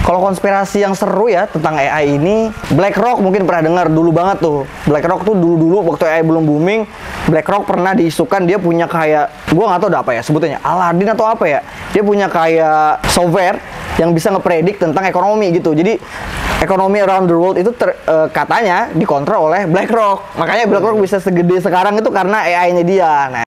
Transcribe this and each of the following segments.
Kalau konspirasi yang seru ya tentang AI ini, BlackRock mungkin pernah dengar dulu banget tuh. BlackRock tuh dulu waktu AI belum booming, BlackRock pernah diisukan dia punya kayak, gua nggak tahu udah apa ya sebetulnya, Aladdin atau apa ya. Dia punya kayak software yang bisa ngepredik tentang ekonomi gitu. Jadi ekonomi around the world itu katanya dikontrol oleh BlackRock. Makanya BlackRock bisa segede sekarang itu karena AI-nya dia. Nah,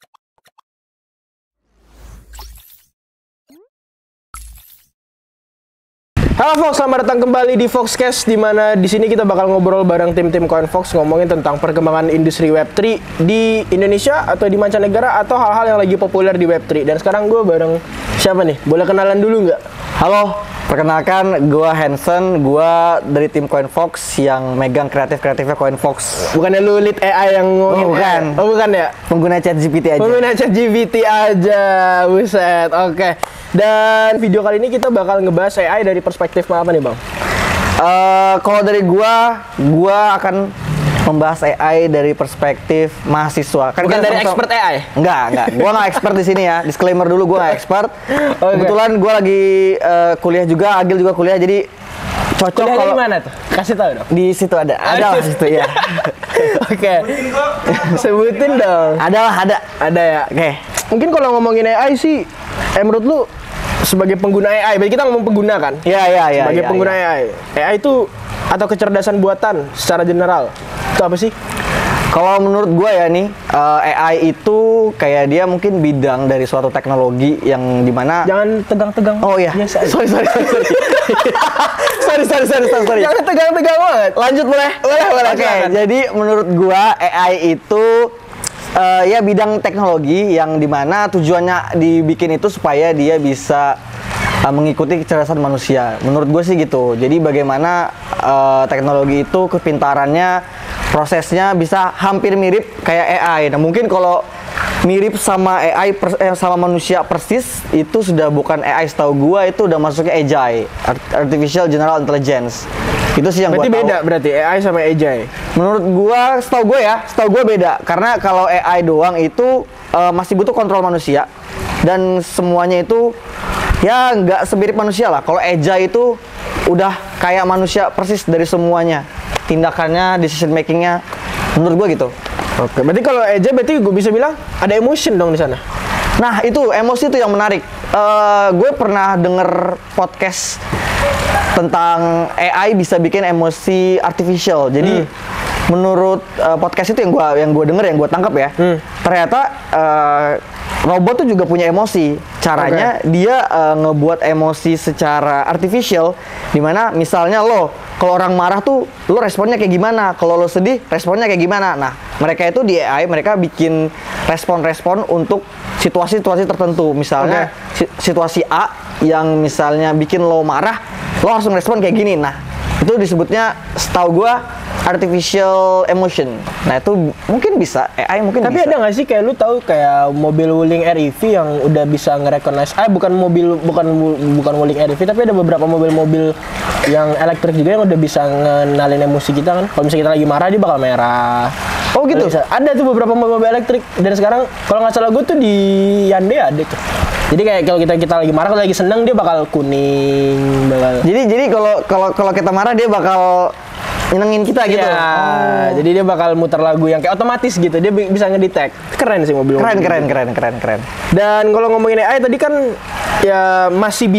halo Fox, selamat datang kembali di Foxcast, di mana di sini kita bakal ngobrol bareng tim-tim CoinFox ngomongin tentang perkembangan industri Web3 di Indonesia atau di mancanegara atau hal-hal yang lagi populer di Web3. Dan sekarang gue bareng siapa nih? Boleh kenalan dulu nggak? halo, perkenalkan gue Hansen, gue dari tim CoinFox yang megang kreatifnya CoinFox. Bukannya lu lead AI yang ngomongin? Oh, bukan. Oh, bukan ya? Pengguna ChatGPT aja. Pengguna ChatGPT aja, buset. Oke. Dan video kali ini kita bakal ngebahas AI dari perspektif apa nih, Bang? Kalau dari gua akan membahas AI dari perspektif mahasiswa. Bukan dari expert AI? Enggak. Gua nggak expert di sini ya. Disclaimer dulu, gua nggak expert. Okay. Kebetulan gua lagi kuliah juga, Agil juga kuliah, jadi cocok. Kuliahnya kalau di mana tuh? Kasih tahu dong. Di situ ada lah situ ya. Oke. Sebutin dong. Ada ya. Oke. Mungkin kalau ngomongin AI sih, menurut lu sebagai pengguna AI, berarti kita ngomong pengguna kan? Iya. Sebagai pengguna AI itu atau kecerdasan buatan secara general itu apa sih? Kalau menurut gue ya nih, AI itu kayak dia mungkin bidang dari suatu teknologi yang dimana... Jangan tegang-tegang. Oh iya, sorry. sorry. Jangan tegang-tegang banget. Lanjut boleh? Boleh. Oke, jadi menurut gue AI itu ya bidang teknologi yang dimana tujuannya dibikin itu supaya dia bisa mengikuti kecerdasan manusia. Menurut gue sih gitu. Jadi bagaimana teknologi itu kepintarannya, prosesnya bisa hampir mirip kayak AI. Nah mungkin kalau mirip sama AI sama manusia persis itu sudah bukan AI, setahu gue itu udah masuknya AGI, Artificial General Intelligence. Itu sih yang gue tahu. Berarti beda berarti AI sama AGI. Menurut gue, setahu gue beda. Karena kalau AI doang itu masih butuh kontrol manusia dan semuanya itu ya nggak semirip manusia lah. Kalau AGI itu udah kayak manusia persis dari semuanya, tindakannya, decision makingnya. Menurut gue gitu. Oke, berarti kalau AGI berarti gue bisa bilang ada emotion dong di sana. Nah itu emosi itu yang menarik. Gue pernah denger podcast tentang AI bisa bikin emosi artificial. Jadi menurut podcast itu yang gue denger, yang gue tangkap ya, ternyata robot tuh juga punya emosi. Caranya dia ngebuat emosi secara artificial, dimana misalnya kalau orang marah tuh lo responnya kayak gimana, kalau lo sedih responnya kayak gimana. Nah mereka itu di AI mereka bikin respon-respon untuk situasi-situasi tertentu. Misalnya situasi A yang misalnya bikin lo marah, lo harus respon kayak gini. Nah itu disebutnya setahu gue artificial emotion. Nah itu mungkin bisa AI mungkin. Tapi bisa. ada nggak sih kayak lu tahu kayak mobil Wuling REV yang udah bisa nge-recognize bukan Wuling REV, tapi ada beberapa mobil-mobil yang elektrik juga yang udah bisa ngenalin emosi kita kan. Kalau misalnya kita lagi marah dia bakal merah. Oh gitu. Ada tuh beberapa mobil elektrik, dan sekarang kalau nggak salah gue tuh di Hyundai ada tuh. Jadi kayak kalau kita lagi marah, kalau lagi seneng dia bakal kuning, bakal. Jadi kalau kita marah dia bakal nyenengin kita gitu. Ya, jadi dia bakal muter lagu yang kayak otomatis gitu. Dia bisa ngedetect. Keren sih mobil. Keren. Dan kalau ngomongin AI tadi kan ya masih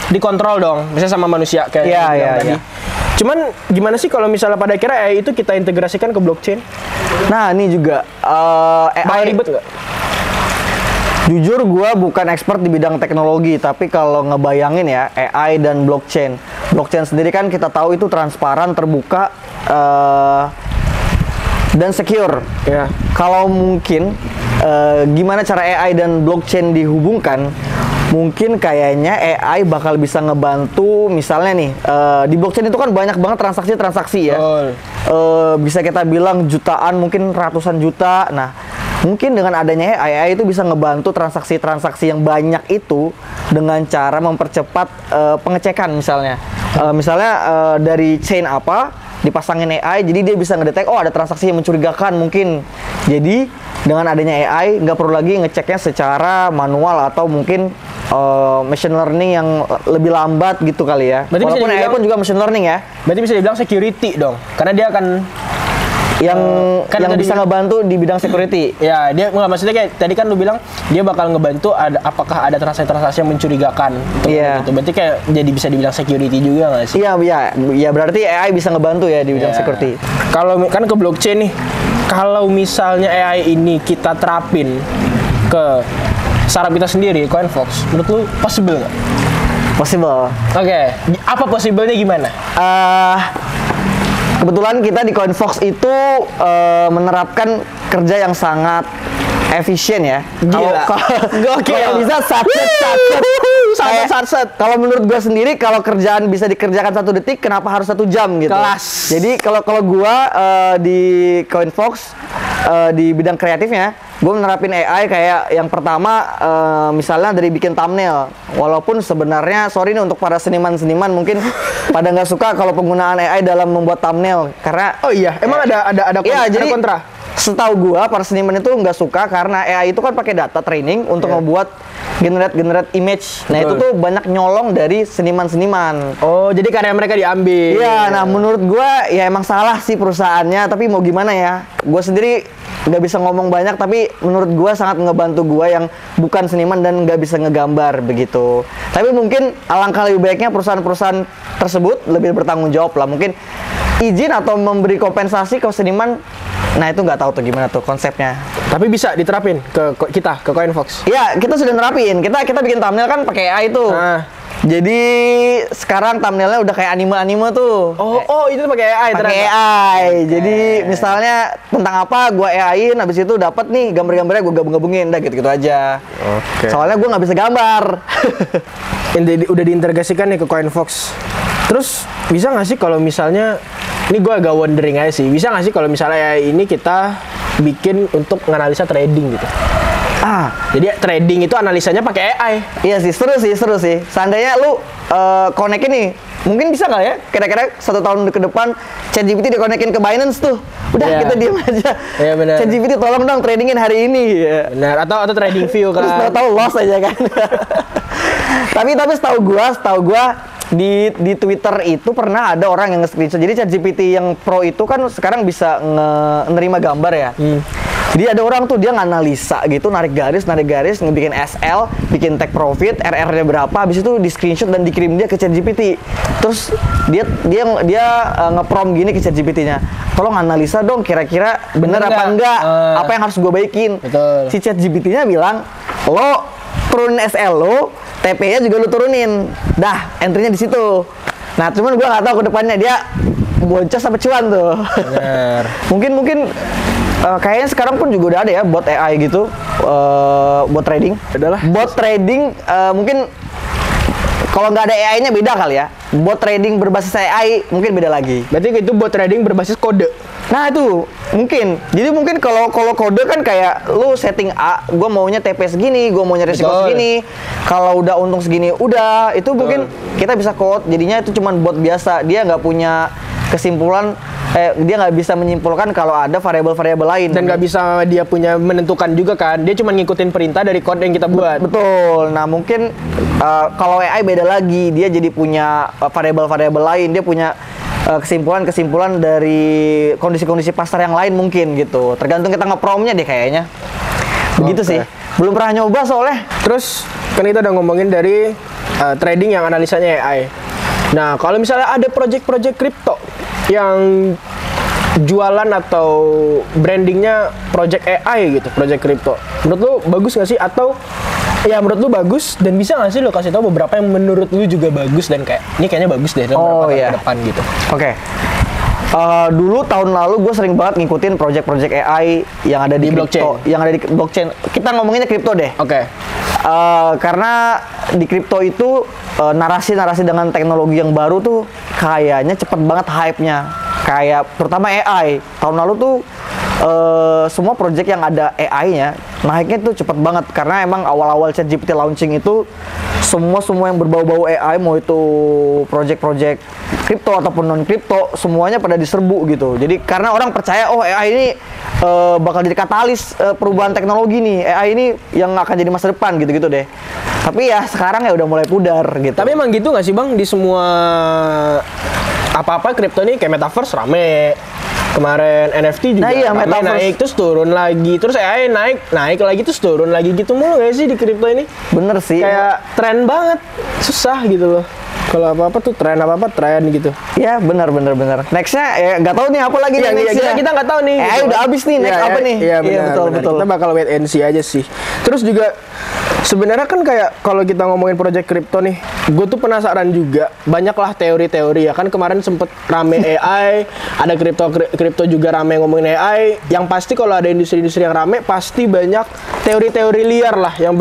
dikontrol dong, misalnya sama manusia kayak tadi. Cuman gimana sih kalau misalnya pada akhirnya AI itu kita integrasikan ke blockchain? Nah, ini juga AI ribet nggak? Jujur gue bukan expert di bidang teknologi, tapi kalau ngebayangin ya AI dan blockchain sendiri kan kita tahu itu transparan, terbuka, dan secure. Ya. Kalau mungkin gimana cara AI dan blockchain dihubungkan? Mungkin kayaknya AI bakal bisa ngebantu, misalnya nih di blockchain itu kan banyak banget transaksi ya. Bisa kita bilang jutaan, mungkin ratusan juta. Nah mungkin dengan adanya AI itu bisa ngebantu transaksi-transaksi yang banyak itu dengan cara mempercepat pengecekan misalnya. Dari chain apa dipasangin AI, jadi dia bisa ngedetek ada transaksi yang mencurigakan mungkin. Jadi dengan adanya AI nggak perlu lagi ngeceknya secara manual atau mungkin machine learning yang lebih lambat gitu kali ya. Berarti Walaupun AI pun juga machine learning ya. Berarti bisa dibilang security dong, karena dia akan Yang kan yang tadi- bisa ngebantu di bidang security. ya dia nggak, maksudnya kayak tadi kan lu bilang dia bakal ngebantu apakah ada transaksi-transaksi yang mencurigakan Iya. gitu. Berarti kayak jadi bisa dibilang security juga nggak sih? Iya, ya berarti AI bisa ngebantu ya di bidang Iya. security. Kalau kan ke blockchain nih, kalau misalnya AI ini kita terapin ke startup kita sendiri, CoinFox, menurut lu possible nggak? Possible. Oke, apa possible-nya gimana? Kebetulan kita di CoinFox itu menerapkan kerja yang sangat efisien ya. Gila. Gokil. Kalau bisa satset. Kalau menurut gua sendiri, kalau kerjaan bisa dikerjakan 1 detik, kenapa harus 1 jam gitu? Kelas. Jadi kalau gua di CoinFox di bidang kreatifnya, gue menerapin AI kayak yang pertama misalnya dari bikin thumbnail. Walaupun sebenarnya sorry nih untuk para seniman-seniman mungkin pada nggak suka kalau penggunaan AI dalam membuat thumbnail karena Oh iya, emang ada iya, ada jadi kontra? setahu gua para seniman itu nggak suka karena AI itu kan pakai data training untuk Iya. membuat generate image. Nah, itu Betul. tuh banyak nyolong dari seniman-seniman. Oh, jadi karya mereka diambil. Iya, nah menurut gua ya emang salah sih perusahaannya, tapi mau gimana ya? Gua sendiri nggak bisa ngomong banyak, tapi menurut gua sangat ngebantu gua yang bukan seniman dan nggak bisa ngegambar begitu. Tapi mungkin alangkah lebih baiknya perusahaan-perusahaan tersebut lebih bertanggung jawab lah. Mungkin izin atau memberi kompensasi ke seniman. Nah, itu nggak tahu tuh gimana tuh konsepnya. Tapi bisa diterapin ke kita, ke CoinFox. Iya, kita sudah nerapin. Kita bikin thumbnail kan pakai AI tuh. Ah. Jadi sekarang thumbnailnya udah kayak anime-anime tuh. Oh, itu pakai AI Pakai ternyata. AI. Jadi misalnya tentang apa gua AI-in, habis itu dapat nih gambar-gambarnya gua gabung-gabungin, udah gitu-gitu aja. Oke. Soalnya gua nggak bisa gambar. Udah diintegrasikan nih ke CoinFox. Terus bisa nggak sih kalau misalnya ini gue agak wondering aja sih, bisa nggak sih kalau misalnya ini kita bikin untuk menganalisa trading gitu? Jadi trading itu analisanya pakai AI. Iya sih, seru sih. Seandainya lu connect ini, mungkin bisa nggak ya? Kira-kira 1 tahun ke depan, ChatGPT dikonekin ke Binance tuh. Udah, Iya. kita diam aja. Iya, benar. ChatGPT tolong dong tradingin hari ini. Ya. Benar, atau trading view Terus kan. tahu loss aja kan. tapi setahu gua di Twitter itu pernah ada orang yang nge-screenshot. Jadi ChatGPT yang Pro itu kan sekarang bisa nerima gambar ya. Jadi ada orang tuh dia nganalisa gitu, narik garis, ngebikin SL, bikin take profit, RR-nya berapa, habis itu di screenshot dan dikirim dia ke ChatGPT. Terus dia nge-prompt gini ke ChatGPT-nya. Tolong analisa dong kira-kira bener Bener apa nggak? enggak, apa yang harus gue baikin. Betul. Si ChatGPT-nya bilang, lo turunin SL lo, TP-nya juga lo turunin. Dah, entry-nya di situ. Nah, cuman gue nggak tahu ke depannya dia boncos apa cuan tuh. Benar. mungkin kayaknya sekarang pun juga udah ada ya bot AI gitu, bot trading. Adalah. Bot trading mungkin kalau nggak ada AI-nya beda kali ya. Bot trading berbasis AI mungkin beda lagi. Berarti itu buat trading berbasis kode. Nah itu mungkin. Jadi mungkin kalau kode kan kayak lu setting A, gue maunya TP segini, gue maunya resiko Betul. segini. Kalau udah untung segini, udah itu mungkin kita bisa code. Jadinya itu cuman bot biasa. Dia nggak punya kesimpulan. Dia nggak bisa menyimpulkan kalau ada variabel-variabel lain. Dan nggak bisa dia punya menentukan juga kan. Dia cuma ngikutin perintah dari kode yang kita buat. Betul. Nah mungkin kalau AI beda lagi, dia jadi punya variabel-variabel lain, dia punya kesimpulan-kesimpulan dari kondisi-kondisi pasar yang lain mungkin gitu. Tergantung kita nge-prompt-nya deh kayaknya. Begitu Oke. sih. Belum pernah nyoba soalnya. Terus kan kita udah ngomongin dari trading yang analisanya AI. Nah, kalau misalnya ada project-project kripto yang jualan atau brandingnya project AI gitu, project kripto, menurut lu bagus nggak sih? Atau ya menurut lu bagus dan bisa nggak sih lo kasih tahu beberapa yang menurut lu juga bagus dan kayak ini kayaknya bagus deh dalam beberapa tahun iya. ke depan gitu. Oke. Dulu tahun lalu gue sering banget ngikutin project-project AI yang ada di, Di kripto, blockchain. yang ada di blockchain. Kita ngomonginnya kripto deh. Oke. Karena di kripto itu narasi-narasi dengan teknologi yang baru tuh kayaknya cepet banget hype-nya. Kayak terutama AI. Tahun lalu tuh semua project yang ada AI-nya naiknya tuh cepet banget karena emang awal-awal ChatGPT launching itu semua yang berbau-bau AI, mau itu project-project kripto ataupun non kripto, semuanya pada diserbu gitu. Jadi karena orang percaya AI ini bakal jadi katalis perubahan teknologi nih, AI ini yang akan jadi masa depan gitu-gitu deh. Tapi ya sekarang ya udah mulai pudar gitu. Tapi emang gitu nggak sih Bang, di semua apa-apa kripto nih kayak metaverse rame. Kemarin NFT juga Nah, iya, rame, metaverse. naik terus turun lagi, terus AI naik lagi terus turun lagi gitu mulu nggak sih di kripto ini? Bener sih. Kayak tren banget, susah gitu loh. Kalau apa-apa tuh tren gitu. Ya benar. Nextnya ya nggak tahu nih apa lagi Iya, nih nextnya. kita nggak tahu nih. AI udah habis nih, next apa nih? Iya, benar. betul. Kita bakal wait and see aja sih. Terus juga sebenarnya kan kayak kalau kita ngomongin project kripto nih, gue tuh penasaran juga. Banyaklah teori-teori ya kan, kemarin sempet rame AI, ada kripto juga rame ngomongin AI. Yang pasti kalau ada industri-industri yang rame, pasti banyak teori-teori liar lah yang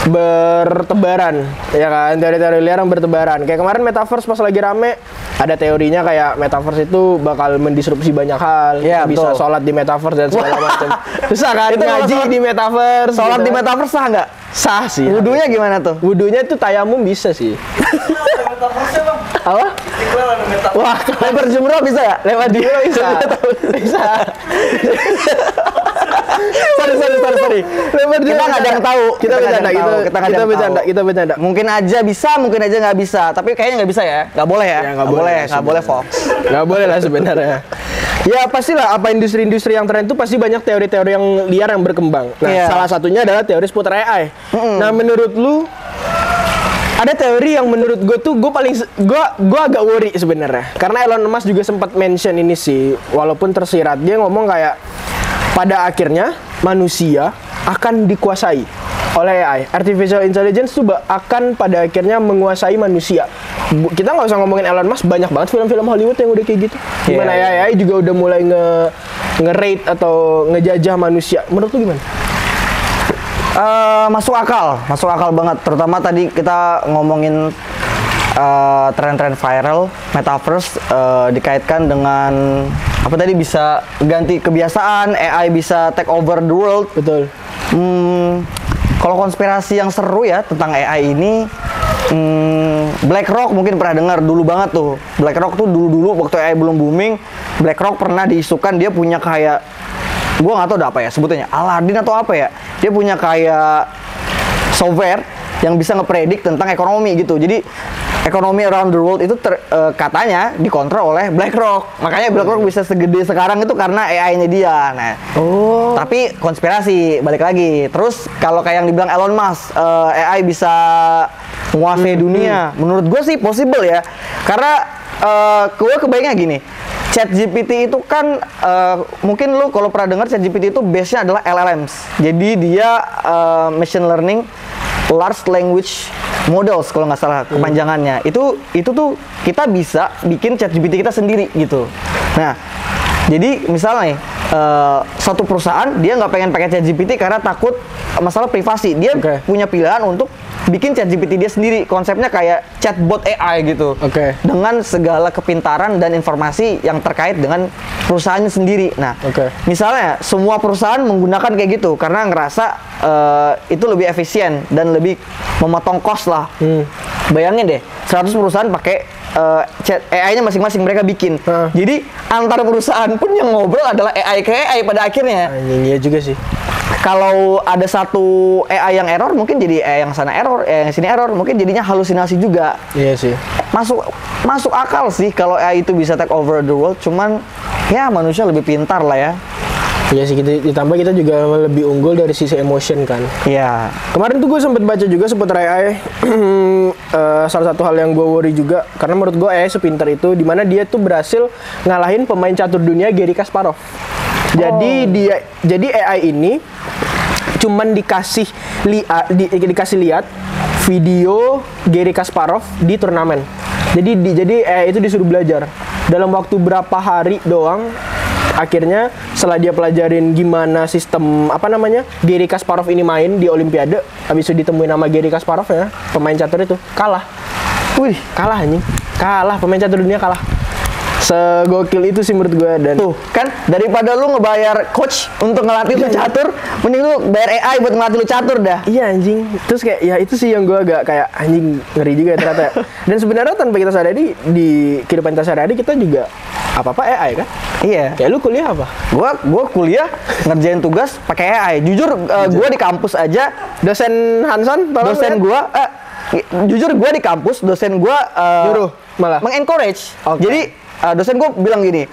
bertebaran, ya kan, teori-teori liar yang bertebaran. Kayak kemarin metaverse pas lagi rame, ada teorinya kayak metaverse itu bakal mendisrupsi banyak hal. Ya, Bisa betul. sholat di metaverse dan segala macam. Susah kan Itu kalau ngaji sholat- di metaverse. Sholat gitu. di metaverse sah nggak? Sah sih. Wudhunya gimana tuh? Wudhunya itu tayamum bisa sih. Apa? Wah, Lebar jumroh bisa ya? lewat dia bisa. Bisa. Sorry. Kita nggak ada yang tahu. Kita bercanda, kita bercanda. Mungkin aja bisa, mungkin aja nggak bisa. Tapi kayaknya nggak bisa ya. Nggak boleh ya? Ya, nggak boleh Nggak boleh, Fox. Nggak boleh lah sebenarnya. Ya pastilah apa industri-industri yang tren itu pasti banyak teori-teori yang liar yang berkembang. Nah, Iya. salah satunya adalah teori seputar AI. Nah, menurut lu ada teori yang menurut gue tuh gue agak worry sebenarnya. Karena Elon Musk juga sempat mention ini sih, walaupun tersirat. Dia ngomong kayak pada akhirnya manusia akan dikuasai oleh AI. Artificial intelligence tuh akan pada akhirnya menguasai manusia. Kita nggak usah ngomongin Elon Musk, banyak banget film-film Hollywood yang udah kayak gitu. Dimana Iya. AI juga udah mulai nge-rate atau ngejajah manusia. Menurut lu gimana? Masuk akal banget. Terutama tadi kita ngomongin tren-tren viral, metaverse dikaitkan dengan apa tadi, bisa ganti kebiasaan, AI bisa take over the world. Betul. Kalau konspirasi yang seru ya tentang AI ini, BlackRock mungkin pernah dengar dulu banget tuh. BlackRock tuh dulu waktu AI belum booming, BlackRock pernah diisukan dia punya kayak, gua nggak tahu udah apa ya sebetulnya, Aladdin atau apa ya. Dia punya kayak software yang bisa ngepredik tentang ekonomi gitu. Jadi ekonomi around the world itu katanya dikontrol oleh BlackRock. Makanya BlackRock bisa segede sekarang itu karena AI-nya dia. Nah, tapi konspirasi balik lagi. Terus kalau kayak yang dibilang Elon Musk, AI bisa menguasai dunia. Menurut gue sih possible ya. Karena gue kebayangnya gini. ChatGPT itu kan mungkin lu kalau pernah dengar ChatGPT itu base-nya adalah LLMs. Jadi dia machine learning large language models kalau nggak salah kepanjangannya. Itu tuh kita bisa bikin ChatGPT kita sendiri gitu. Nah, jadi misalnya nih, satu perusahaan dia nggak pengen pakai ChatGPT karena takut masalah privasi. Dia punya pilihan untuk bikin ChatGPT dia sendiri. Konsepnya kayak chatbot AI gitu. Dengan segala kepintaran dan informasi yang terkait dengan perusahaannya sendiri. Nah, misalnya semua perusahaan menggunakan kayak gitu karena ngerasa itu lebih efisien dan lebih memotong cost lah. Bayangin deh, 100 perusahaan pakai chat AI-nya masing-masing mereka bikin. Jadi antar perusahaan pun yang ngobrol adalah AI ke AI pada akhirnya. Iya juga sih. Kalau ada satu AI yang error, mungkin jadi AI yang sana error, AI yang sini error, mungkin jadinya halusinasi juga. Iya sih. Masuk akal sih kalau AI itu bisa take over the world, cuman ya manusia lebih pintar lah ya. Iya sih, ditambah kita juga lebih unggul dari sisi emotion kan. Iya. Kemarin tuh gue sempet baca juga seputar AI. Salah satu hal yang gue worry juga, karena menurut gue AI sepintar itu, dimana dia tuh berhasil ngalahin pemain catur dunia Garry Kasparov. Jadi AI ini cuman dikasih lihat video Garry Kasparov di turnamen. Jadi AI itu disuruh belajar dalam waktu berapa hari doang. Akhirnya setelah dia pelajarin gimana sistem Garry Kasparov ini main di Olimpiade, habis itu ditemuin nama Garry Kasparov ya, pemain catur itu kalah. Kalah anjing. Kalah, pemain catur dunia kalah. Segokil itu sih menurut gue. Dan tuh kan, daripada lu ngebayar coach untuk ngelatih lu catur, mending lu bayar AI buat ngelatih lu catur dah. Iya anjing. Terus kayak ya itu sih yang gue agak kayak anjing, ngeri juga ya ternyata. Dan sebenarnya tanpa kita sadari di kehidupan kita sehari-hari, kita juga Apa-apa AI kan? Iya. Ya lu kuliah apa? Gua kuliah ngerjain tugas pakai AI. Jujur, gua di kampus aja Dosen Hanson, dosen gua jujur gua di kampus dosen gua nyuruh malah mengencourage. Okay. Jadi dosen gua bilang gini,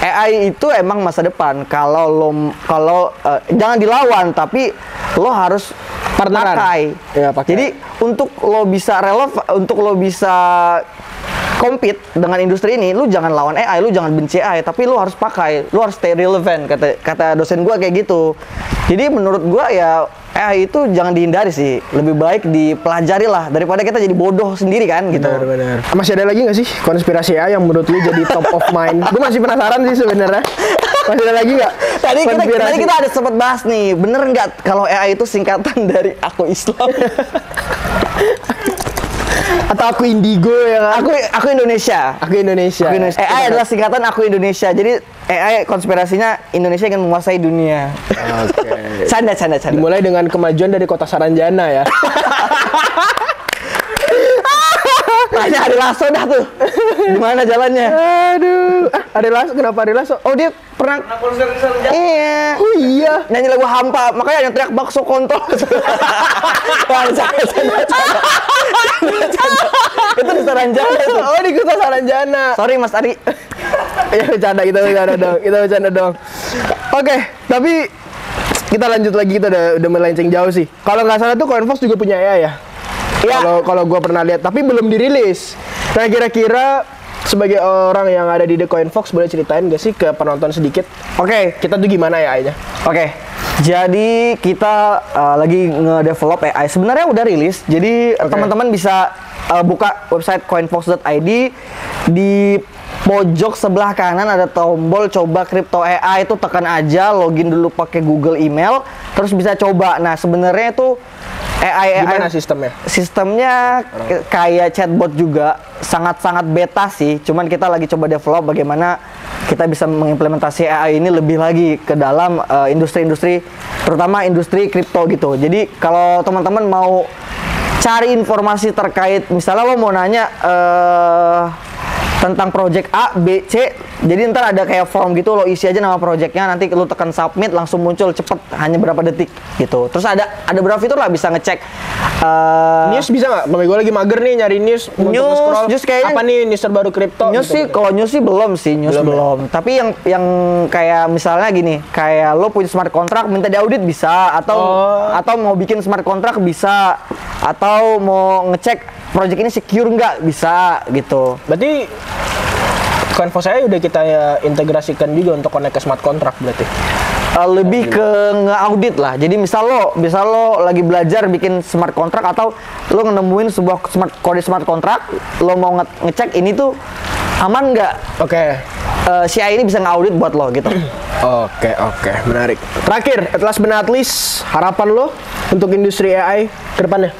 AI itu emang masa depan. Kalau jangan dilawan, tapi lo harus partneran. pakai. Ya, pakai. Jadi untuk lo bisa untuk lo bisa compete dengan industri ini, lu jangan lawan AI, lu jangan benci AI, tapi lu harus pakai, lu harus stay relevant, kata dosen gua kayak gitu. Jadi menurut gua ya AI itu jangan dihindari sih, lebih baik dipelajari lah daripada kita jadi bodoh sendiri kan gitu. Benar. Masih ada lagi nggak sih konspirasi AI yang menurut lu jadi top of mind? Gue masih penasaran sih sebenarnya. Masih ada lagi nggak? Tadi kita ada sempat bahas nih, bener nggak kalau AI itu singkatan dari aku Islam? Atau aku Indigo ya kan? Aku Indonesia. Aku Indonesia. AI adalah singkatan aku Indonesia. Jadi AI konspirasinya Indonesia ingin menguasai dunia. Oke. Canda. Dimulai dengan kemajuan dari kota Saranjana ya. Tanya Ari Lasso dah tuh. Gimana jalannya? Aduh. Ari Lasso, kenapa Ari Lasso? Oh, dia pernah konser di Saranjana. Iya. Oh iya. Nyanyi lagu Hampa, makanya yang teriak bakso kontol. Itu di Saranjana itu. Oh, di kota Saranjana. Sorry Mas Ari. Ya bercanda, kita bercanda dong. Oke, tapi kita lanjut lagi, kita udah melenceng jauh sih. Kalau nggak salah tuh Coinfox juga punya AI ya. Ya. Kalau gua pernah lihat, tapi belum dirilis. Nah, kira-kira sebagai orang yang ada di The Coinfox, boleh ceritain gak sih ke penonton sedikit? Oke, kita tuh gimana ya AI-nya? Oke. Jadi kita lagi nge-develop AI. Sebenarnya udah rilis. Jadi teman-teman bisa buka website coinfox.id. Di pojok sebelah kanan ada tombol coba crypto AI, itu tekan aja, login dulu pakai Google email, terus bisa coba. Nah, sebenarnya itu AI gimana sistemnya? Sistemnya kayak chatbot juga, sangat-sangat beta sih. Cuman kita lagi coba develop bagaimana kita bisa mengimplementasi AI ini lebih lagi ke dalam industri-industri, terutama industri kripto gitu. Jadi kalau teman-teman mau cari informasi terkait, misalnya lo mau nanya tentang project A, B, C, jadi ntar ada kayak form gitu, lo isi aja nama projectnya, nanti lo tekan submit, langsung muncul cepet, hanya berapa detik gitu. Terus ada beberapa fitur lah, bisa ngecek news bisa nggak? Bang, gue lagi mager nih nyari news kayaknya apa nih news terbaru kripto? News gitu, sih, kalau news sih belum. Tapi yang kayak misalnya gini, kayak lo punya smart contract minta diaudit bisa, atau mau bikin smart contract bisa, atau mau ngecek project ini secure nggak, bisa gitu. Berarti Coinfox saya udah kita integrasikan juga untuk connect ke smart contract berarti. Lebih ke nge-audit lah. Jadi misal lo lagi belajar bikin smart contract, atau lo nemuin sebuah kode smart contract, lo mau ngecek ini tuh aman nggak? Oke. Si AI ini bisa nge-audit buat lo gitu. Oke, menarik. Terakhir, last but not least, harapan lo untuk industri AI ke depannya?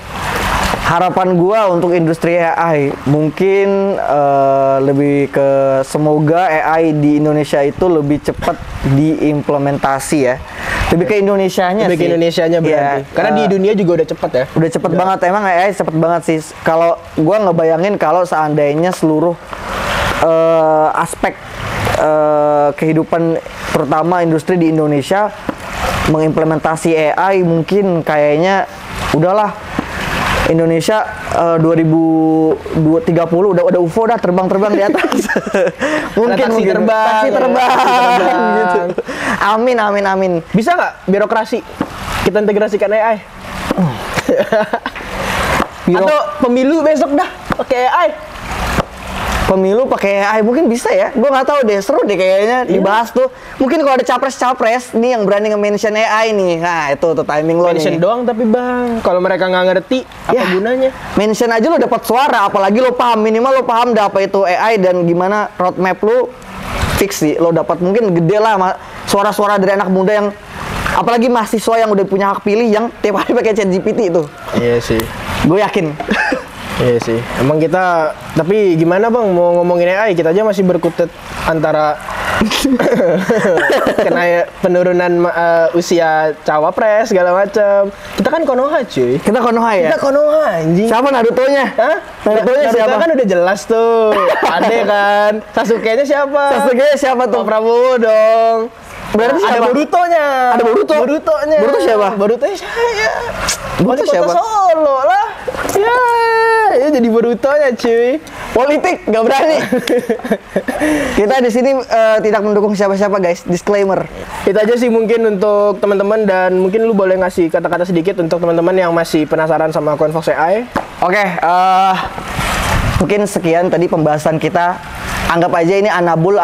Harapan gua untuk industri AI mungkin lebih ke semoga AI di Indonesia itu lebih cepat diimplementasi ya. Lebih ke Indonesianya lebih sih. Ke Indonesianya berarti. Ya, karena di dunia juga udah cepat ya. Udah cepet banget, emang AI cepet banget sih. Kalau gua ngebayangin kalau seandainya seluruh aspek kehidupan, terutama industri di Indonesia mengimplementasi AI, mungkin kayaknya udahlah Indonesia 2030 udah UFO dah terbang di atas. mungkin taksi terbang gitu. Amin. Bisa nggak birokrasi kita integrasikan AI? Atau pemilu besok dah pakai AI? Pemilu pakai AI mungkin bisa ya, gue nggak tahu deh, seru deh kayaknya dibahas tuh. Mungkin kalau ada capres nih yang berani nge-mention AI nih, nah itu tuh timing lo mention nih. Doang tapi bang, kalau mereka nggak ngerti apa gunanya? Mention aja lo dapat suara, apalagi lo paham, minimal lo paham dah apa itu AI dan gimana roadmap lo, fix sih lo dapat mungkin gede lah suara-suara dari anak muda yang, apalagi mahasiswa yang udah punya hak pilih yang tiap hari pakai ChatGPT itu. Iya sih. Gue yakin. Iya sih. Emang kita, tapi gimana bang mau ngomongin AI, kita aja masih berkutat antara kena penurunan usia cawapres segala macam. Kita kan Konoha cuy. Kita Konoha ya? Kita Konoha anjing. Siapa Naruto-nya? Hah? Naruto-nya siapa? Kan udah jelas tuh. Ade kan. Sasuke-nya siapa? Sasuke-nya siapa tuh? Pak Prabowo dong. Berarti ada siapa? Boruto-nya. Ada Boruto? Boruto-nya. Boruto siapa? Boruto-nya saya. Boruto Wali kota siapa? Solo lah. Ya jadi Boruto-nya cuy. Politik nggak berani. Kita di sini tidak mendukung siapa-siapa guys. Disclaimer. Itu aja sih mungkin untuk teman-teman, dan mungkin lu boleh ngasih kata-kata sedikit untuk teman-teman yang masih penasaran sama Coinfox AI. Oke, mungkin sekian tadi pembahasan kita. Anggap aja ini Anabel,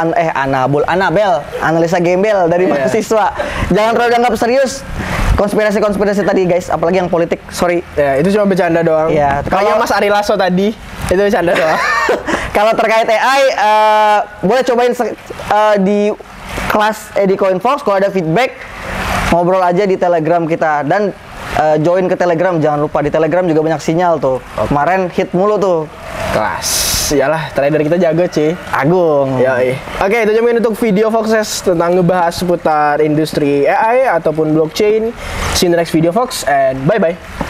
analisa gembel dari mahasiswa. Jangan terlalu dianggap serius. Konspirasi tadi guys, apalagi yang politik, sorry. Ya, itu cuma bercanda doang. Ya, Kayak Mas Ari Lasso tadi, itu bercanda doang. Kalau terkait AI, boleh cobain di kelas di Coinfox. Kalau ada feedback, ngobrol aja di Telegram kita, dan join ke Telegram, jangan lupa. Di Telegram juga banyak sinyal tuh. Kemarin hit mulu tuh. Kelas. Iyalah, trader kita jago cuy. Agung. Yoi. Oke, itu cuma untuk video Foxes tentang ngebahas seputar industri AI ataupun blockchain. See you in the next video Fox, and bye-bye.